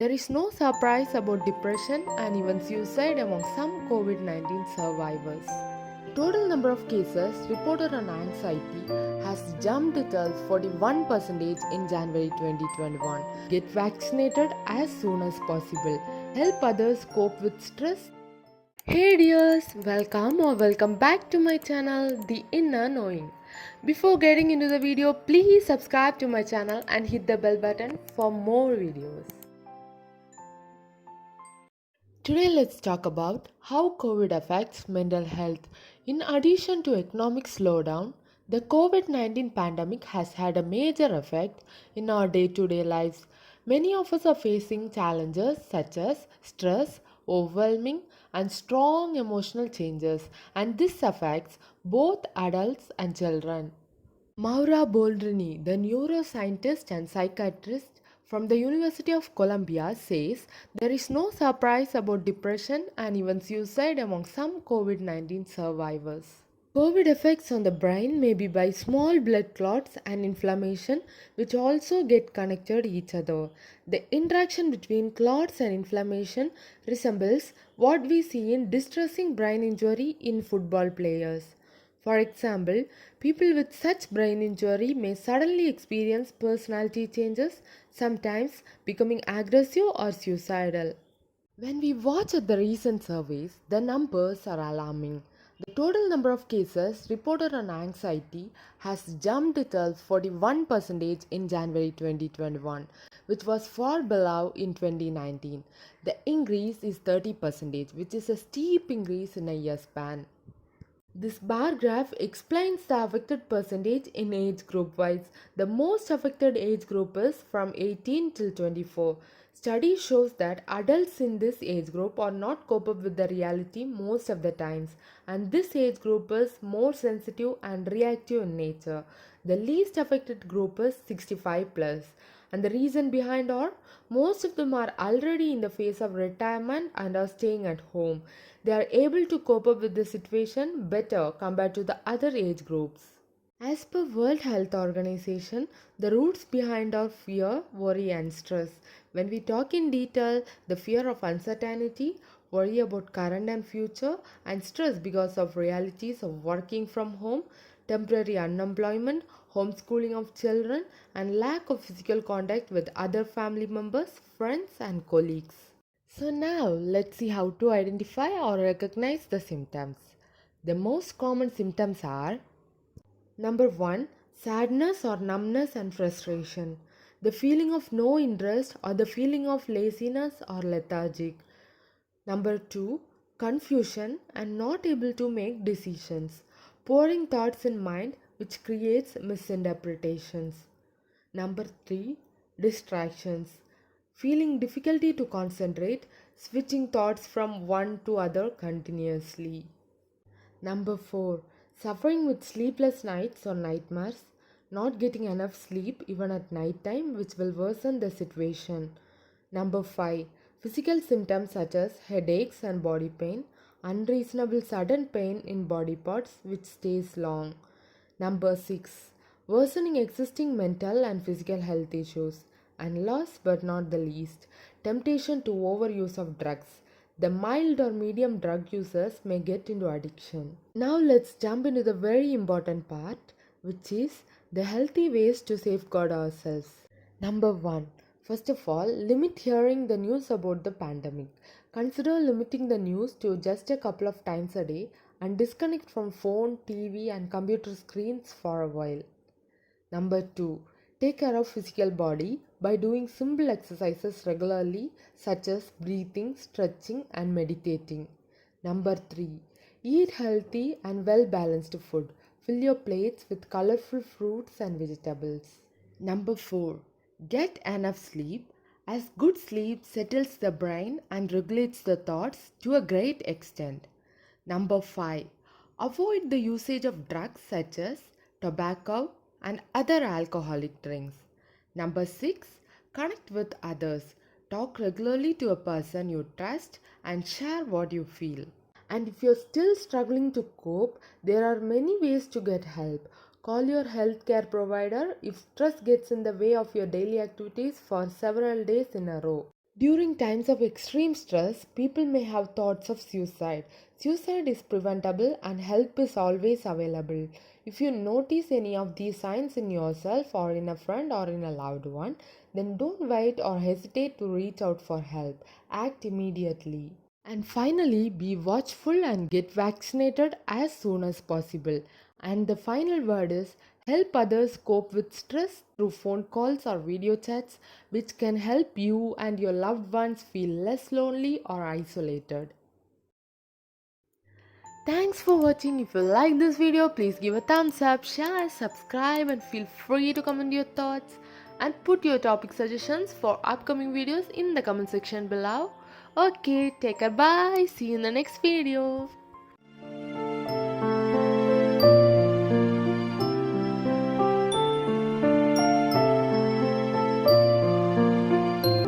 There is no surprise about depression and even suicide among some COVID-19 survivors. Total number of cases reported on anxiety has jumped to 41% in January 2021. Get vaccinated as soon as possible. Help others cope with stress. Hey dears, welcome back to my channel, The Inner Knowing. Before getting into the video, please subscribe to my channel and hit the bell button for more videos. Today let's talk about how COVID affects mental health. In addition to economic slowdown, the COVID-19 pandemic has had a major effect in our day-to-day lives. Many of us are facing challenges such as stress, overwhelming, and strong emotional changes, and this affects both adults and children. Maura Boldrini, the neuroscientist and psychiatrist from the University of Columbia, says there is no surprise about depression and even suicide among some COVID-19 survivors. COVID effects on the brain may be by small blood clots and inflammation, which also get connected each other. The interaction between clots and inflammation resembles what we see in distressing brain injury in football players. For example, people with such brain injury may suddenly experience personality changes, sometimes becoming aggressive or suicidal. When we watch at the recent surveys, the numbers are alarming. The total number of cases reported on anxiety has jumped to 41% in January 2021, which was far below in 2019. The increase is 30%, which is a steep increase in a year span. This bar graph explains the affected percentage in age group wise. The most affected age group is from 18 till 24. Study shows that adults in this age group are not cope up with the reality most of the times, and this age group is more sensitive and reactive in nature. The least affected group is 65 plus, and the reason behind are most of them are already in the phase of retirement and are staying at home. They are able to cope up with the situation better compared to the other age groups. As per World Health Organization, the roots behind are fear, worry and stress. When we talk in detail, the fear of uncertainty, worry about current and future, and stress because of realities of working from home, temporary unemployment, homeschooling of children, and lack of physical contact with other family members, friends, and colleagues. So, now let's see how to identify or recognize the symptoms. The most common symptoms are: number 1, sadness or numbness and frustration. The feeling of no interest or the feeling of laziness or lethargic. Number 2, confusion and not able to make decisions. Pouring thoughts in mind which creates misinterpretations. Number 3, distractions. Feeling difficulty to concentrate, switching thoughts from one to other continuously. Number 4, suffering with sleepless nights or nightmares, not getting enough sleep even at night time, which will worsen the situation. Number 5, physical symptoms such as headaches and body pain, unreasonable sudden pain in body parts which stays long. Number 6, worsening existing mental and physical health issues. And last but not the least, temptation to overuse of drugs. The mild or medium drug users may get into addiction. Now let's jump into the very important part, which is the healthy ways to safeguard ourselves. Number 1. First of all, limit hearing the news about the pandemic. Consider limiting the news to just a couple of times a day and disconnect from phone, TV and computer screens for a while. Number 2. Take care of physical body by doing simple exercises regularly such as breathing, stretching and meditating. Number 3. Eat healthy and well balanced food. Fill your plates with colorful fruits and vegetables. Number 4. Get enough sleep, as good sleep settles the brain and regulates the thoughts to a great extent. Number 5. Avoid the usage of drugs such as tobacco and other alcoholic drinks. Number 6. Connect with others. Talk regularly to a person you trust and share what you feel. And if you're still struggling to cope, there are many ways to get help. Call your healthcare provider if stress gets in the way of your daily activities for several days in a row. During times of extreme stress, people may have thoughts of suicide. Suicide is preventable and help is always available. If you notice any of these signs in yourself or in a friend or in a loved one, then don't wait or hesitate to reach out for help. Act immediately. And finally, be watchful and get vaccinated as soon as possible. And the final word is help others cope with stress through phone calls or video chats, which can help you and your loved ones feel less lonely or isolated. Thanks for watching. If you like this video, please give a thumbs up, share, subscribe, and feel free to comment your thoughts and put your topic suggestions for upcoming videos in the comment section below. Okay, take care, bye. See you in the next video.